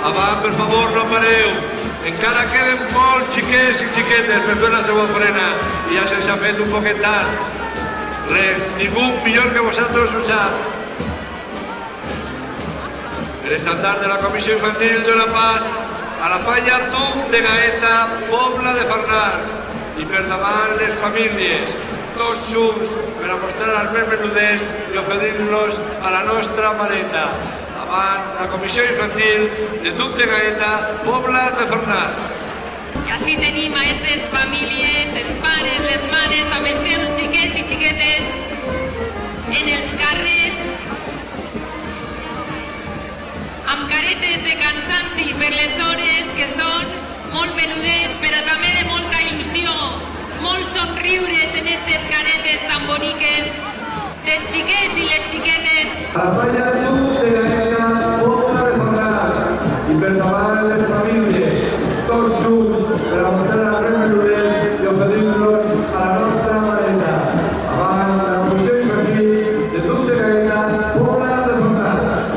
Abans, per favor, no pareu. Encara queden molts xiquets i xiquetes per fer la seva ofrena i ja se'ls ha fet un poquet tard. Res, ningú millor que vosaltres ho sap. El estandard de la Comissió Infantil dona pas a la falla Duc de Gaeta, Pobla de Farnars, i per davant les famílies, tots junts per a mostrar els més menudets i oferir-los a la nostra mareta. Davant la Comissió Infantil de Duc de Gaeta, Pobla de Farnars. I així tenim a aquestes famílies, els pares, les mares, amb els seus xiquets i xiquetes en els carrers, amb caretes de cansanci per les hores que són molt menudets, però també de molta il·lusió, molts somriures en aquestes caretes tan boniques dels xiquets i les xiquetes. A la falla Duc de Gaeta, Pobla de Farnars, i per davant les famílies, tots junts per a mostrar els més menudets i oferir-los a la nostra mareta. Davant la Comissió Infantil de Duc de Gaeta, Pobla de Farnars.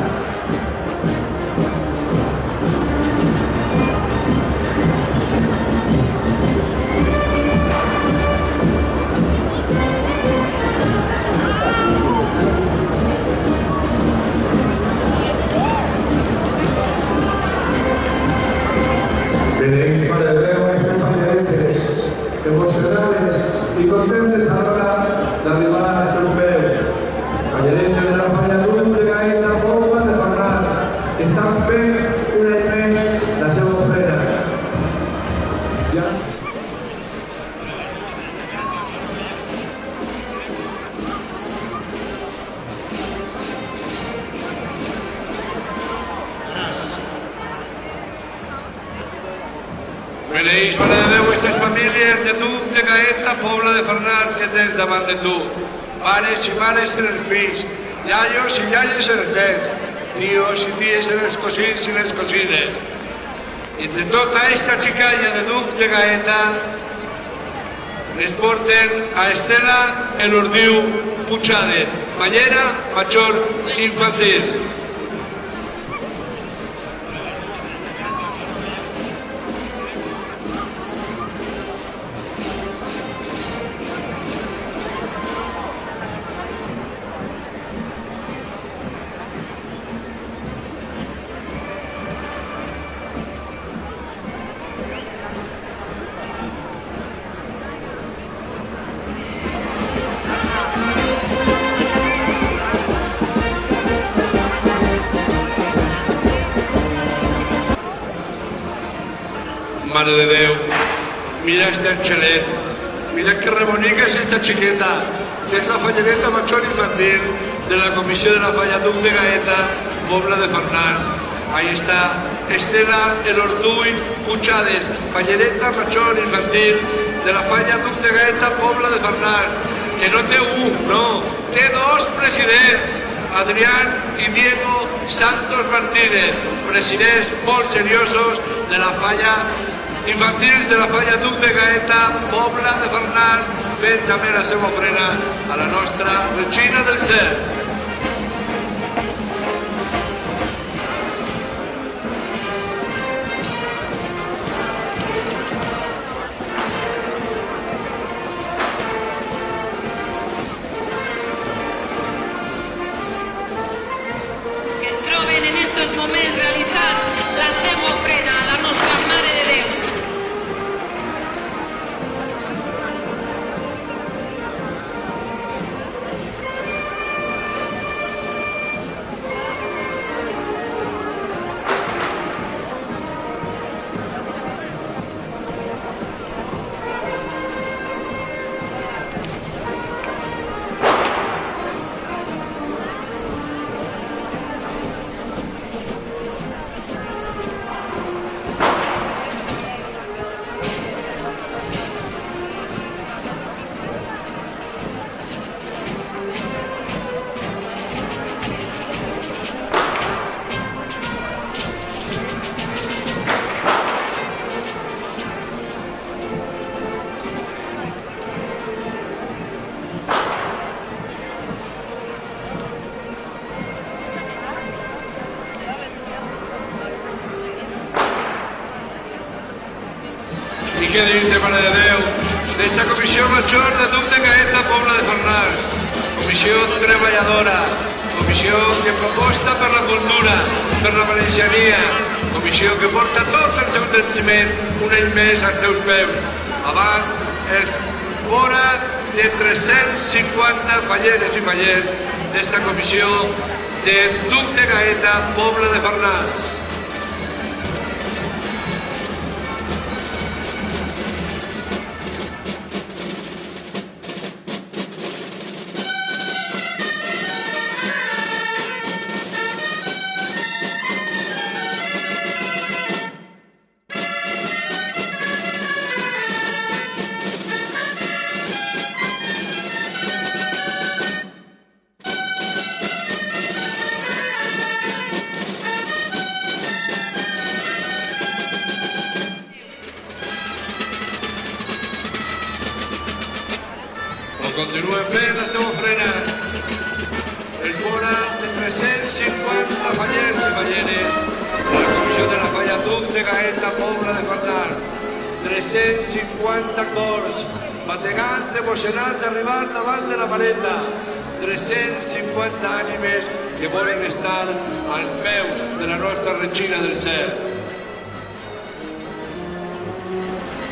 Venéis, Madre de Déu, estos familiares, emocionales y contentes ahora de arribar a nuestro peu. Falleretes de la falla Duc de Gaeta, Pobla de Farnars, estan fent una i més la seva ofrena. Venéis, Mare de Déu, aquestes famílies de Duc de Gaeta, Pobla de Farnars, que tens davant de tu. Pares i mares en els fills, iaios i iaies en els nets, tios i ties en els cosins i les cosines. Entre tota esta xicalla de Duc de Gaeta, les porten a Estela en Ordiu Puchades, fallera major infantil. Mare de Déu, mira este angelet, mira que rebonica es esta chiqueta, que es la fallereta major infantil de la Comisión de la Falla Duc de Gaeta, Pobla de Farnars. Ahí está Estela Elorduy Puchades, fallereta major infantil de la Falla Duc de Gaeta, Pobla de Farnars, que no té un, no, té dos presidents, Adrián y Diego Santos Martínez, presidents molt seriosos de la Falla Infantils de la Falla Duc de Gaeta, Pobla de Farnars, fent també la seva ofrena a la nostra Regina del Cel. Que es troben en estos moments realitzant la la seva ofrena a la nostra Mare de Déu. I què dir-te, Mare de Déu, d'esta Comissió Major de Duc de Gaeta, Pobla de Farnals, comissió treballadora, comissió que proposta per la cultura, per la valenciania, comissió que porta tot el seu sentiment un any més als seus peus, avant els vora de 350 falleres i fallers d'esta Comissió de Duc de Gaeta, Pobla de Farnals. Continuen fent la seva ofrena. El vora de 350 fallers i falleres de la Comissió de la Falla Duc de Gaeta, Pobla de Farnals. 350 cors, bategant, emocionant d'arribar davant de la vareta. 350 ànimes que volen estar als peus de la nostra Regina del Cel.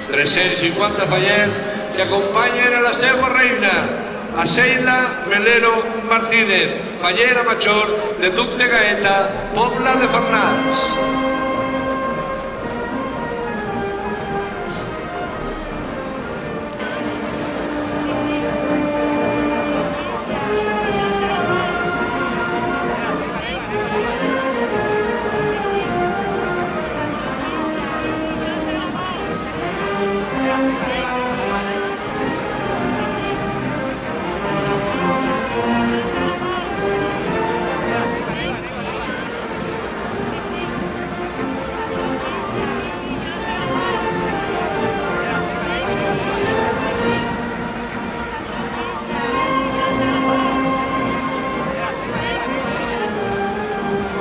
350 fallers que acompanyen a la seva reina, a Sheila Melero Martínez, fallera major de Duc de Gaeta, Pobla de Farnals.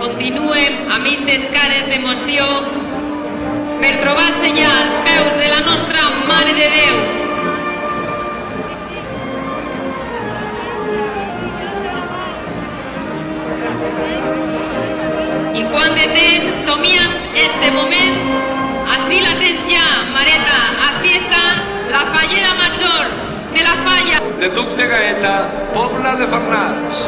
Continuem amb aquestes cares d'emoció per trobar-se ja als peus de la nostra Mare de Déu. I quant de temps somien este moment, així la tens ja, Mareta, així està la fallera major de la falla de Duc de Gaeta, Pobla de Farnals.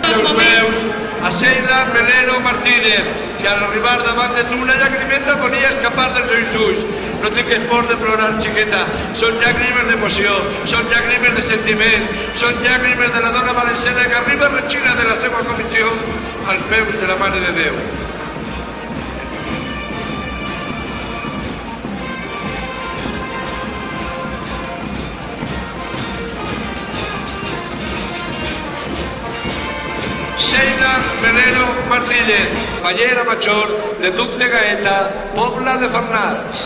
Els meus, a Sheila Melero Martínez, que al arribar davant de tu una llagrimeta volia escapar dels seus ulls. No tingues por de plorar, xiqueta. Són llàgrimes d'emoció, són llàgrimes de sentiment, són llàgrimes de la dona valenciana que arriba regina de la seva comissió als peus de la Mare de Déu. Sheila Melero Martínez, fallera major de Duc de Gaeta, Pobla de Farnals.